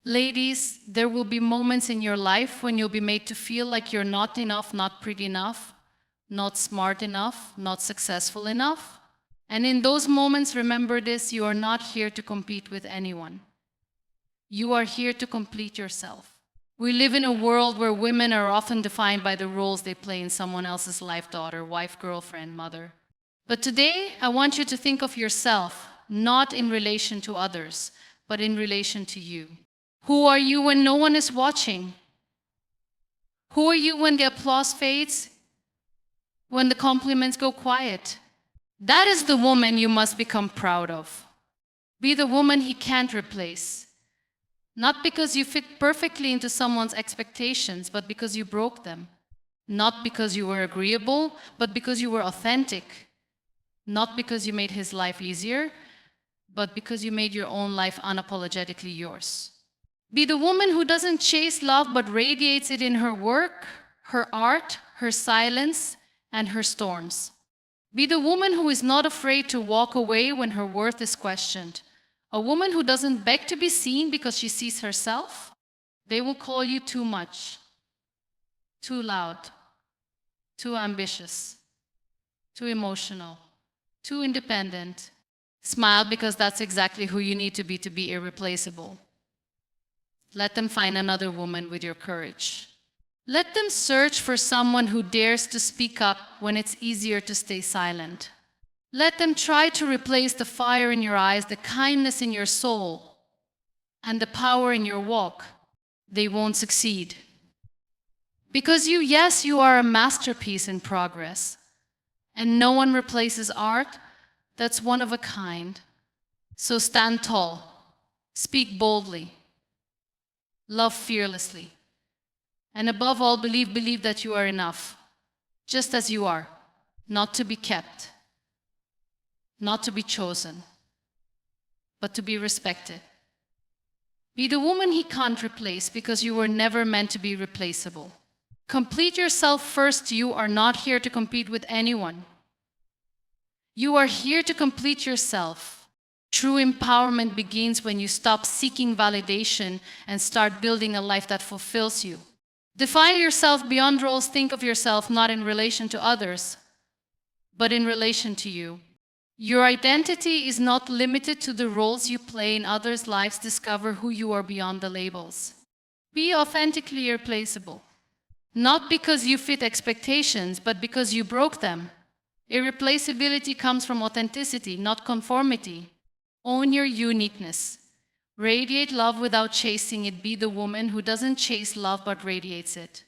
Ladies, there will be moments in your life when you'll be made to feel like you're not enough, not pretty enough, not smart enough, not successful enough. And in those moments, remember this, you are not here to compete with anyone. You are here to complete yourself. We live in a world where women are often defined by the roles they play in someone else's life, daughter, wife, girlfriend, mother. But today, I want you to think of yourself, not in relation to others, but in relation to you. Who are you when no one is watching? Who are you when the applause fades? When the compliments go quiet? That is the woman you must become proud of. Be the woman he can't replace. Not because you fit perfectly into someone's expectations, but because you broke them. Not because you were agreeable, but because you were authentic. Not because you made his life easier, but because you made your own life unapologetically yours. Be the woman who doesn't chase love, but radiates it in her work, her art, her silence, and her storms. Be the woman who is not afraid to walk away when her worth is questioned. A woman who doesn't beg to be seen because she sees herself. They will call you too much, too loud, too ambitious, too emotional, too independent. Smile, because that's exactly who you need to be irreplaceable. Let them find another woman with your courage. Let them search for someone who dares to speak up when it's easier to stay silent. Let them try to replace the fire in your eyes, the kindness in your soul, and the power in your walk. They won't succeed. Because yes, you are a masterpiece in progress. And no one replaces art that's one of a kind. So stand tall, speak boldly, love fearlessly, and above all, believe that you are enough, just as you are, not to be kept, not to be chosen, but to be respected. Be the woman he can't replace, because you were never meant to be replaceable. Complete yourself first. You are not here to compete with anyone. You are here to complete yourself. True empowerment begins when you stop seeking validation and start building a life that fulfills you. Define yourself beyond roles. Think of yourself not in relation to others, but in relation to you. Your identity is not limited to the roles you play in others' lives. Discover who you are beyond the labels. Be authentically irreplaceable. Not because you fit expectations, but because you broke them. Irreplaceability comes from authenticity, not conformity. Own your uniqueness. Radiate love without chasing it. Be the woman who doesn't chase love but radiates it.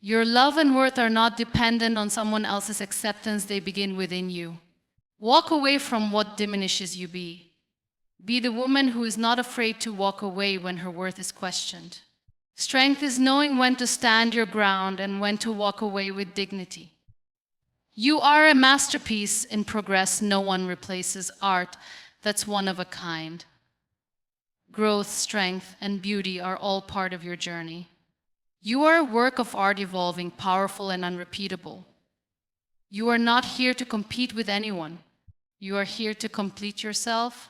Your love and worth are not dependent on someone else's acceptance. They begin within you. Walk away from what diminishes you. Be the woman who is not afraid to walk away when her worth is questioned. Strength is knowing when to stand your ground and when to walk away with dignity. You are a masterpiece in progress. No one replaces art that's one of a kind. Growth, strength, and beauty are all part of your journey. You are a work of art, evolving, powerful, and unrepeatable. You are not here to compete with anyone. You are here to complete yourself.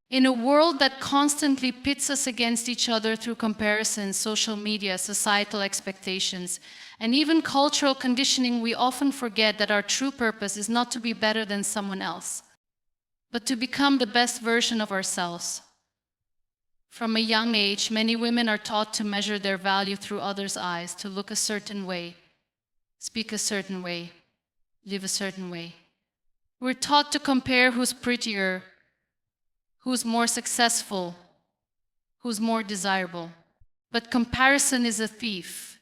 In a world that constantly pits us against each other through comparisons, social media, societal expectations, and even cultural conditioning, we often forget that our true purpose is not to be better than someone else, but to become the best version of ourselves. From a young age, many women are taught to measure their value through others' eyes, to look a certain way, speak a certain way, live a certain way. We're taught to compare who's prettier, who's more successful, who's more desirable. But comparison is a thief.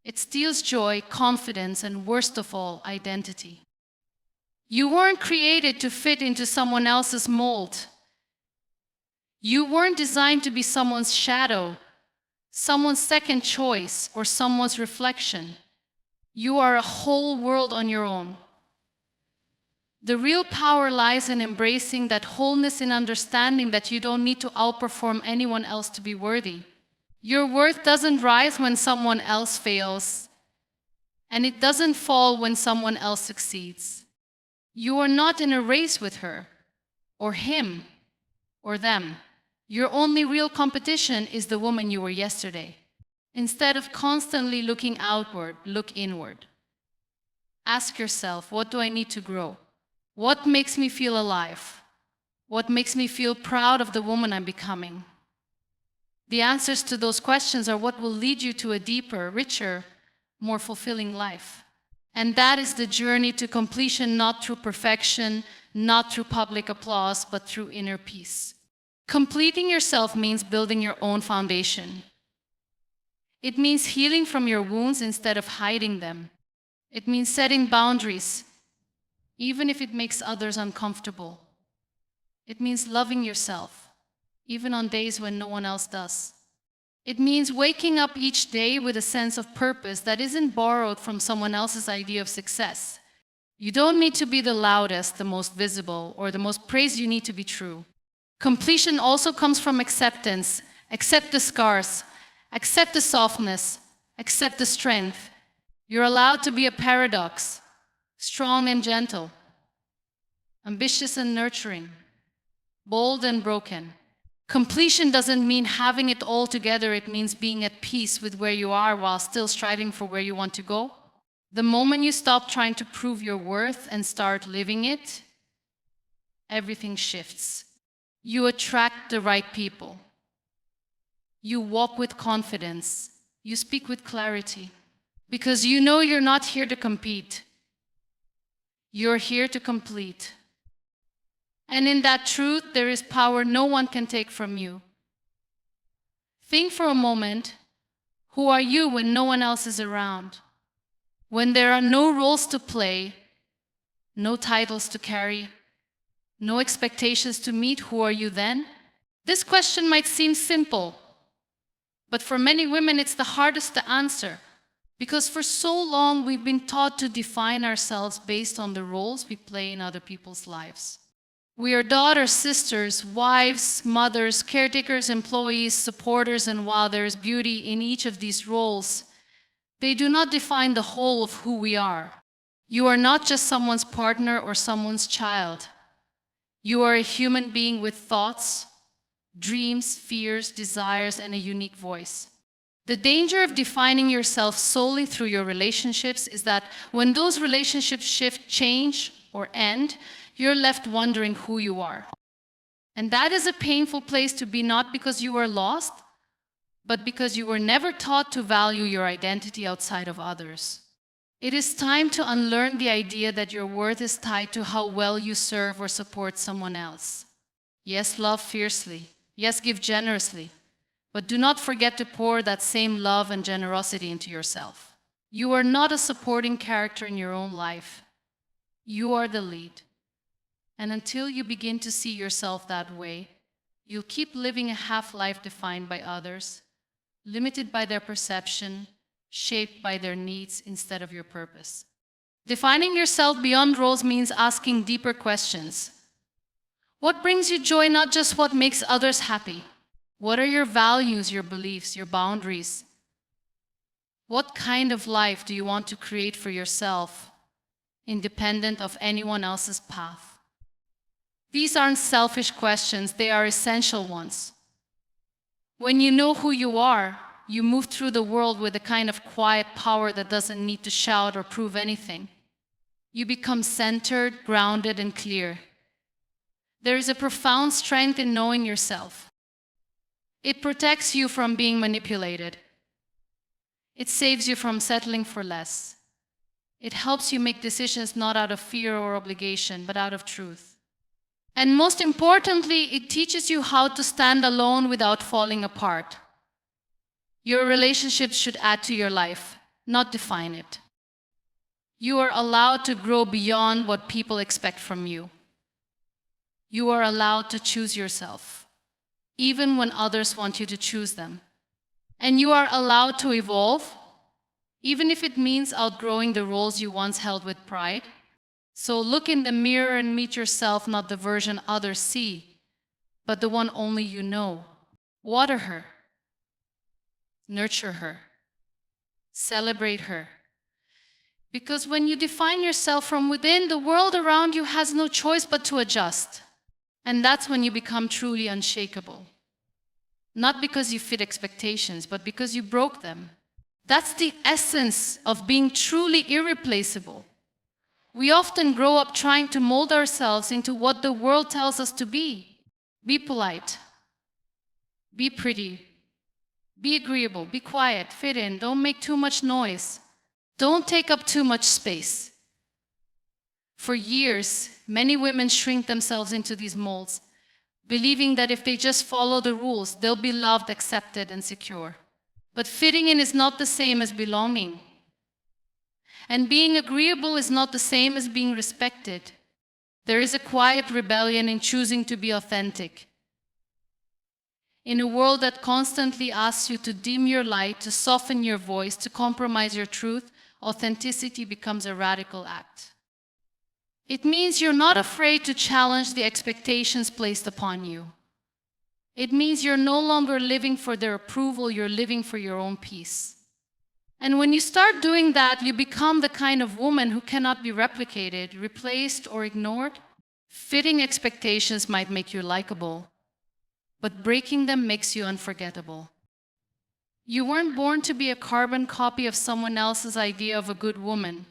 It steals joy, confidence, and worst of all, identity. You weren't created to fit into someone else's mold. You weren't designed to be someone's shadow, someone's second choice, or someone's reflection. You are a whole world on your own. The real power lies in embracing that wholeness, in understanding that you don't need to outperform anyone else to be worthy. Your worth doesn't rise when someone else fails, and it doesn't fall when someone else succeeds. You are not in a race with her, or him, or them. Your only real competition is the woman you were yesterday. Instead of constantly looking outward, look inward. Ask yourself, what do I need to grow? What makes me feel alive? What makes me feel proud of the woman I'm becoming? The answers to those questions are what will lead you to a deeper, richer, more fulfilling life. And that is the journey to completion, not through perfection, not through public applause, but through inner peace. Completing yourself means building your own foundation. It means healing from your wounds instead of hiding them. It means setting boundaries, even if it makes others uncomfortable. It means loving yourself, even on days when no one else does. It means waking up each day with a sense of purpose that isn't borrowed from someone else's idea of success. You don't need to be the loudest, the most visible, or the most praised. You need to be true. Completion also comes from acceptance. Accept the scars. Accept the softness. Accept the strength. You're allowed to be a paradox, strong and gentle, ambitious and nurturing, bold and broken. Completion doesn't mean having it all together. It means being at peace with where you are while still striving for where you want to go. The moment you stop trying to prove your worth and start living it, everything shifts. You attract the right people. You walk with confidence. You speak with clarity. Because you know you're not here to compete. You're here to complete. And in that truth, there is power no one can take from you. Think for a moment, who are you when no one else is around? When there are no roles to play, no titles to carry, no expectations to meet, who are you then? This question might seem simple, but for many women it's the hardest to answer. Because for so long we've been taught to define ourselves based on the roles we play in other people's lives. We are daughters, sisters, wives, mothers, caretakers, employees, supporters, and while there is beauty in each of these roles, they do not define the whole of who we are. You are not just someone's partner or someone's child. You are a human being with thoughts, dreams, fears, desires, and a unique voice. The danger of defining yourself solely through your relationships is that when those relationships shift, change, or end, you're left wondering who you are. And that is a painful place to be, not because you were lost, but because you were never taught to value your identity outside of others. It is time to unlearn the idea that your worth is tied to how well you serve or support someone else. Yes, love fiercely. Yes, give generously. But do not forget to pour that same love and generosity into yourself. You are not a supporting character in your own life. You are the lead. And until you begin to see yourself that way, you'll keep living a half-life defined by others, limited by their perception, shaped by their needs instead of your purpose. Defining yourself beyond roles means asking deeper questions. What brings you joy, not just what makes others happy? What are your values, your beliefs, your boundaries? What kind of life do you want to create for yourself, independent of anyone else's path? These aren't selfish questions, they are essential ones. When you know who you are, you move through the world with a kind of quiet power that doesn't need to shout or prove anything. You become centered, grounded, and clear. There is a profound strength in knowing yourself. It protects you from being manipulated. It saves you from settling for less. It helps you make decisions not out of fear or obligation, but out of truth. And most importantly, it teaches you how to stand alone without falling apart. Your relationships should add to your life, not define it. You are allowed to grow beyond what people expect from you. You are allowed to choose yourself, even when others want you to choose them. And you are allowed to evolve, even if it means outgrowing the roles you once held with pride. So look in the mirror and meet yourself, not the version others see, but the one only you know. Water her. Nurture her. Celebrate her. Because when you define yourself from within, the world around you has no choice but to adjust. And that's when you become truly unshakable. Not because you fit expectations, but because you broke them. That's the essence of being truly irreplaceable. We often grow up trying to mold ourselves into what the world tells us to be. Be polite. Be pretty. Be agreeable. Be quiet. Fit in. Don't make too much noise. Don't take up too much space. For years, many women shrink themselves into these molds, believing that if they just follow the rules, they'll be loved, accepted, and secure. But fitting in is not the same as belonging. And being agreeable is not the same as being respected. There is a quiet rebellion in choosing to be authentic. In a world that constantly asks you to dim your light, to soften your voice, to compromise your truth, authenticity becomes a radical act. It means you're not afraid to challenge the expectations placed upon you. It means you're no longer living for their approval, you're living for your own peace. And when you start doing that, you become the kind of woman who cannot be replicated, replaced, or ignored. Fitting expectations might make you likable, but breaking them makes you unforgettable. You weren't born to be a carbon copy of someone else's idea of a good woman.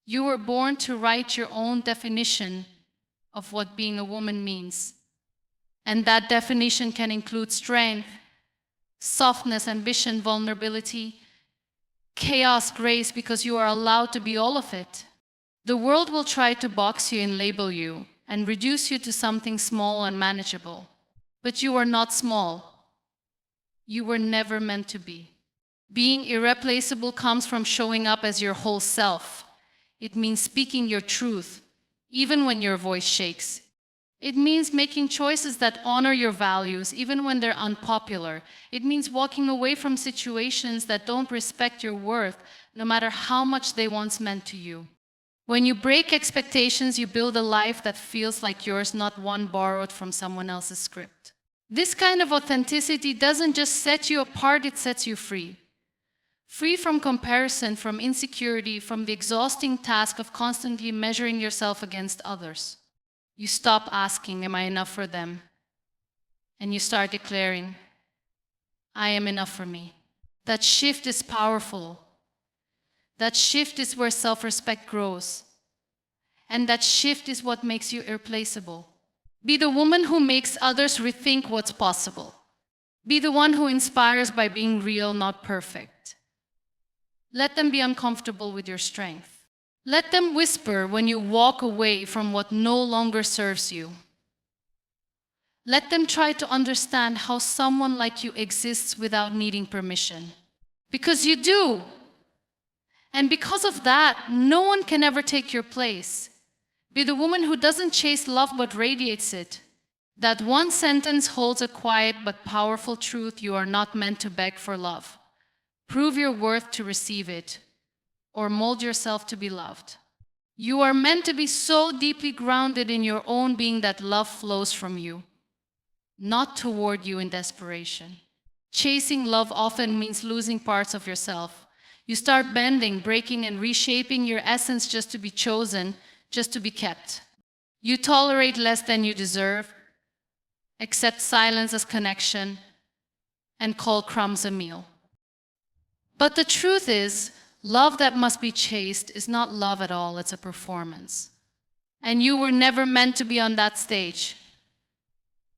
You were born to write your own definition of what being a woman means. And that definition can include strength, softness, ambition, vulnerability, chaos, grace, because you are allowed to be all of it. The world will try to box you and label you and reduce you to something small and manageable. But you are not small. You were never meant to be. Being irreplaceable comes from showing up as your whole self. It means speaking your truth, even when your voice shakes. It means making choices that honor your values, even when they're unpopular. It means walking away from situations that don't respect your worth, no matter how much they once meant to you. When you break expectations, you build a life that feels like yours, not one borrowed from someone else's script. This kind of authenticity doesn't just set you apart, it sets you free. Free from comparison, from insecurity, from the exhausting task of constantly measuring yourself against others. You stop asking, am I enough for them? And you start declaring, I am enough for me. That shift is powerful. That shift is where self-respect grows. And that shift is what makes you irreplaceable. Be the woman who makes others rethink what's possible. Be the one who inspires by being real, not perfect. Let them be uncomfortable with your strength. Let them whisper when you walk away from what no longer serves you. Let them try to understand how someone like you exists without needing permission. Because you do. And because of that, no one can ever take your place. Be the woman who doesn't chase love but radiates it. That one sentence holds a quiet but powerful truth: you are not meant to beg for love. Prove your worth to receive it, or mold yourself to be loved. You are meant to be so deeply grounded in your own being that love flows from you, not toward you in desperation. Chasing love often means losing parts of yourself. You start bending, breaking, and reshaping your essence just to be chosen, just to be kept. You tolerate less than you deserve, accept silence as connection, and call crumbs a meal. But the truth is, love that must be chased is not love at all, it's a performance. And you were never meant to be on that stage.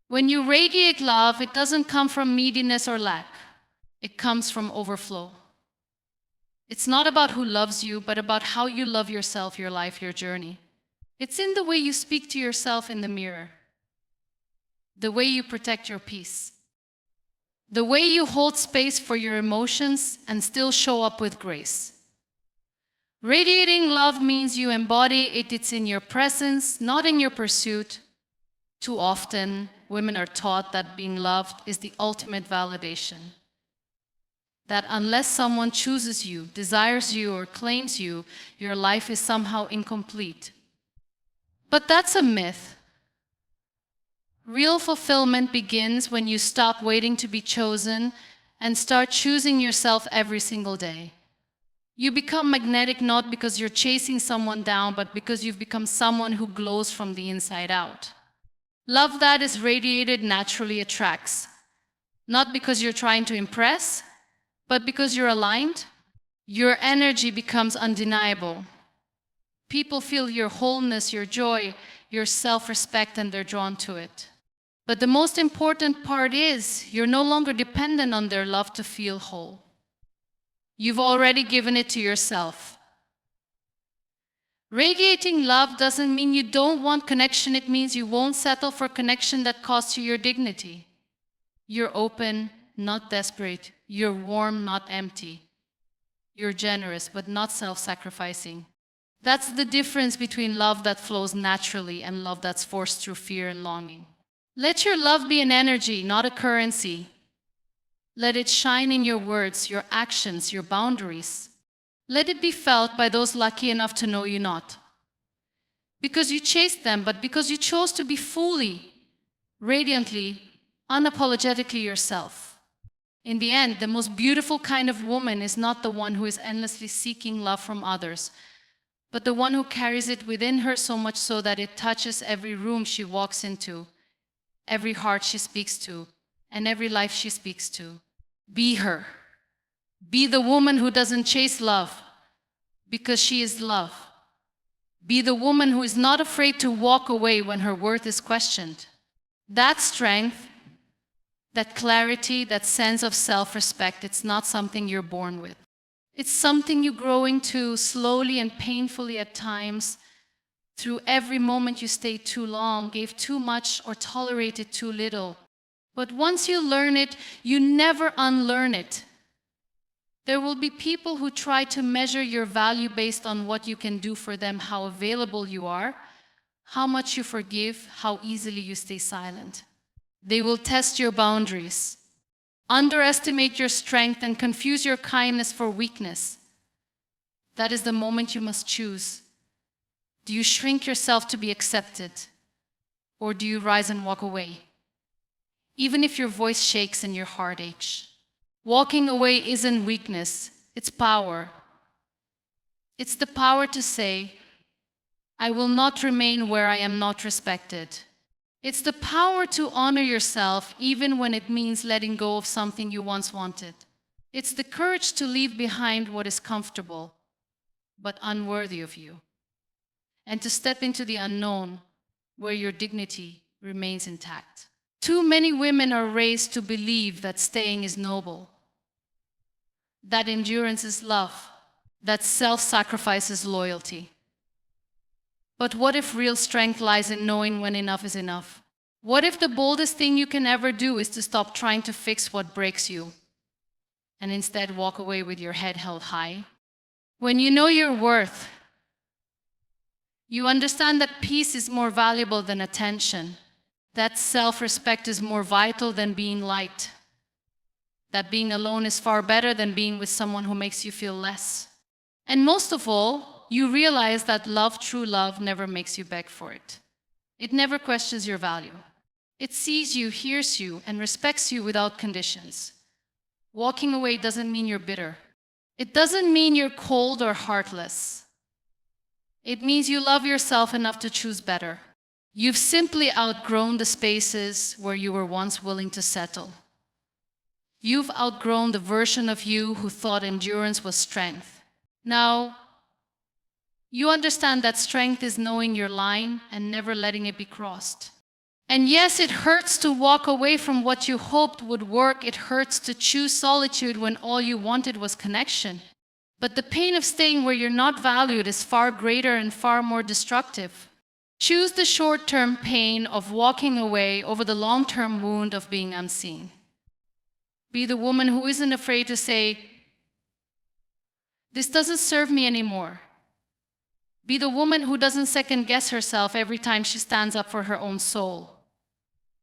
When you radiate love, it doesn't come from neediness or lack. It comes from overflow. It's not about who loves you, but about how you love yourself, your life, your journey. It's in the way you speak to yourself in the mirror, the way you protect your peace, the way you hold space for your emotions and still show up with grace. Radiating love means you embody it. It's in your presence, not in your pursuit. Too often, women are taught that being loved is the ultimate validation. That unless someone chooses you, desires you, or claims you, your life is somehow incomplete. But that's a myth. Real fulfillment begins when you stop waiting to be chosen and start choosing yourself every single day. You become magnetic not because you're chasing someone down, but because you've become someone who glows from the inside out. Love that is radiated naturally attracts. Not because you're trying to impress, but because you're aligned. Your energy becomes undeniable. People feel your wholeness, your joy, your self-respect, and they're drawn to it. But the most important part is you're no longer dependent on their love to feel whole. You've already given it to yourself. Radiating love doesn't mean you don't want connection. It means you won't settle for connection that costs you your dignity. You're open, not desperate. You're warm, not empty. You're generous, but not self-sacrificing. That's the difference between love that flows naturally and love that's forced through fear and longing. Let your love be an energy, not a currency. Let it shine in your words, your actions, your boundaries. Let it be felt by those lucky enough to know you not. Because you chased them, but because you chose to be fully, radiantly, unapologetically yourself. In the end, the most beautiful kind of woman is not the one who is endlessly seeking love from others, but the one who carries it within her so much so that it touches every room she walks into, every heart she speaks to, and every life she speaks to. Be her. Be the woman who doesn't chase love, because she is love. Be the woman who is not afraid to walk away when her worth is questioned. That strength, that clarity, that sense of self-respect, it's not something you're born with. It's something you grow into slowly and painfully at times, through every moment you stayed too long, gave too much, or tolerated too little. But once you learn it, you never unlearn it. There will be people who try to measure your value based on what you can do for them, how available you are, how much you forgive, how easily you stay silent. They will test your boundaries, underestimate your strength, and confuse your kindness for weakness. That is the moment you must choose. Do you shrink yourself to be accepted, or do you rise and walk away? Even if your voice shakes and your heart aches. Walking away isn't weakness, it's power. It's the power to say, I will not remain where I am not respected. It's the power to honor yourself even when it means letting go of something you once wanted. It's the courage to leave behind what is comfortable, but unworthy of you, and to step into the unknown where your dignity remains intact. Too many women are raised to believe that staying is noble, that endurance is love, that self-sacrifice is loyalty. But what if real strength lies in knowing when enough is enough? What if the boldest thing you can ever do is to stop trying to fix what breaks you and instead walk away with your head held high? When you know your worth, you understand that peace is more valuable than attention, that self-respect is more vital than being liked, that being alone is far better than being with someone who makes you feel less. And most of all, you realize that love, true love, never makes you beg for it. It never questions your value. It sees you, hears you, and respects you without conditions. Walking away doesn't mean you're bitter. It doesn't mean you're cold or heartless. It means you love yourself enough to choose better. You've simply outgrown the spaces where you were once willing to settle. You've outgrown the version of you who thought endurance was strength. Now, you understand that strength is knowing your line and never letting it be crossed. And yes, it hurts to walk away from what you hoped would work. It hurts to choose solitude when all you wanted was connection. But the pain of staying where you're not valued is far greater and far more destructive. Choose the short-term pain of walking away over the long-term wound of being unseen. Be the woman who isn't afraid to say, this doesn't serve me anymore. Be the woman who doesn't second-guess herself every time she stands up for her own soul.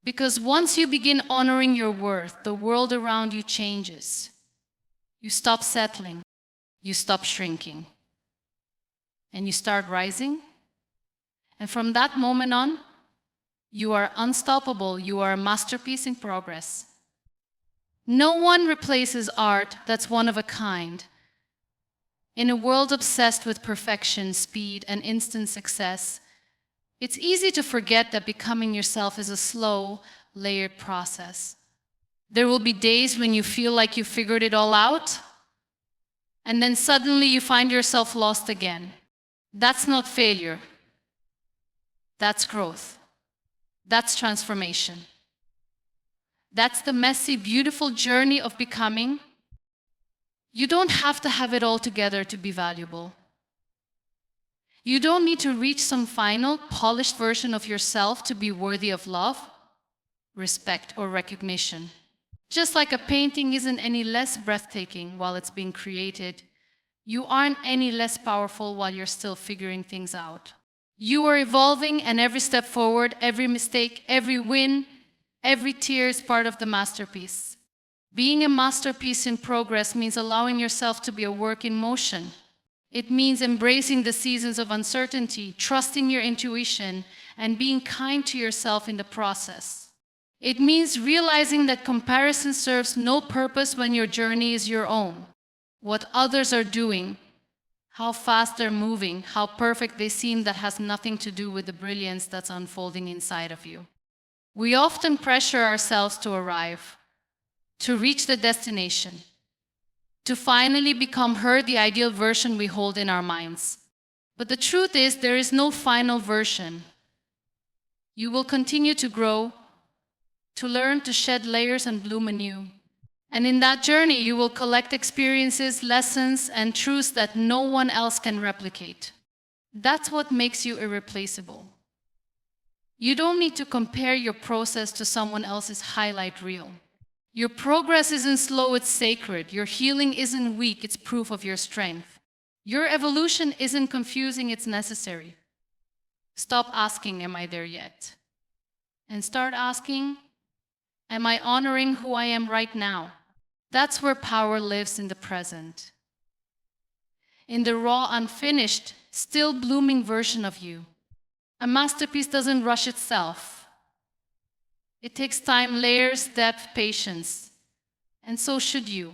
Because once you begin honoring your worth, the world around you changes. You stop settling. You stop shrinking. And you start rising. And from that moment on, you are unstoppable. You are a masterpiece in progress. No one replaces art that's one of a kind. In a world obsessed with perfection, speed, and instant success, it's easy to forget that becoming yourself is a slow, layered process. There will be days when you feel like you figured it all out, and then suddenly you find yourself lost again. That's not failure. That's growth. That's transformation. That's the messy, beautiful journey of becoming. You don't have to have it all together to be valuable. You don't need to reach some final, polished version of yourself to be worthy of love, respect, or recognition. Just like a painting isn't any less breathtaking while it's being created, you aren't any less powerful while you're still figuring things out. You are evolving, and every step forward, every mistake, every win, every tear is part of the masterpiece. Being a masterpiece in progress means allowing yourself to be a work in motion. It means embracing the seasons of uncertainty, trusting your intuition, and being kind to yourself in the process. It means realizing that comparison serves no purpose when your journey is your own. What others are doing, how fast they're moving, how perfect they seem, that has nothing to do with the brilliance that's unfolding inside of you. We often pressure ourselves to arrive, to reach the destination, to finally become her, the ideal version we hold in our minds. But the truth is, there is no final version. You will continue to grow, to learn, to shed layers and bloom anew. And in that journey, you will collect experiences, lessons, and truths that no one else can replicate. That's what makes you irreplaceable. You don't need to compare your process to someone else's highlight reel. Your progress isn't slow, it's sacred. Your healing isn't weak, it's proof of your strength. Your evolution isn't confusing, it's necessary. Stop asking, am I there yet? And start asking, am I honoring who I am right now? That's where power lives, in the present. In the raw, unfinished, still blooming version of you. A masterpiece doesn't rush itself. It takes time, layers, depth, patience. And so should you.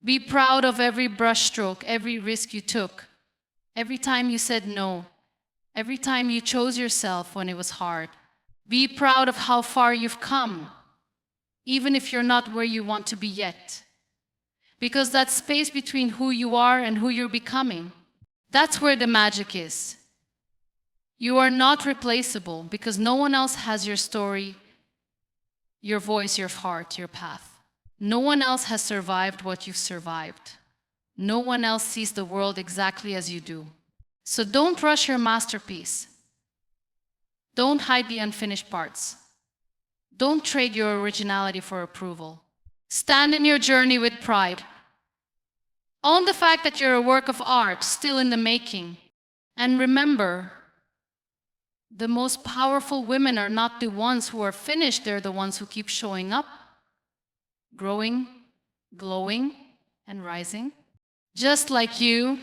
Be proud of every brushstroke, every risk you took, every time you said no, every time you chose yourself when it was hard. Be proud of how far you've come, even if you're not where you want to be yet. Because that space between who you are and who you're becoming, that's where the magic is. You are not replaceable because no one else has your story, your voice, your heart, your path. No one else has survived what you've survived. No one else sees the world exactly as you do. So don't rush your masterpiece. Don't hide the unfinished parts. Don't trade your originality for approval. Stand in your journey with pride. Own the fact that you're a work of art, still in the making. And remember, the most powerful women are not the ones who are finished, they're the ones who keep showing up, growing, glowing, and rising. Just like you,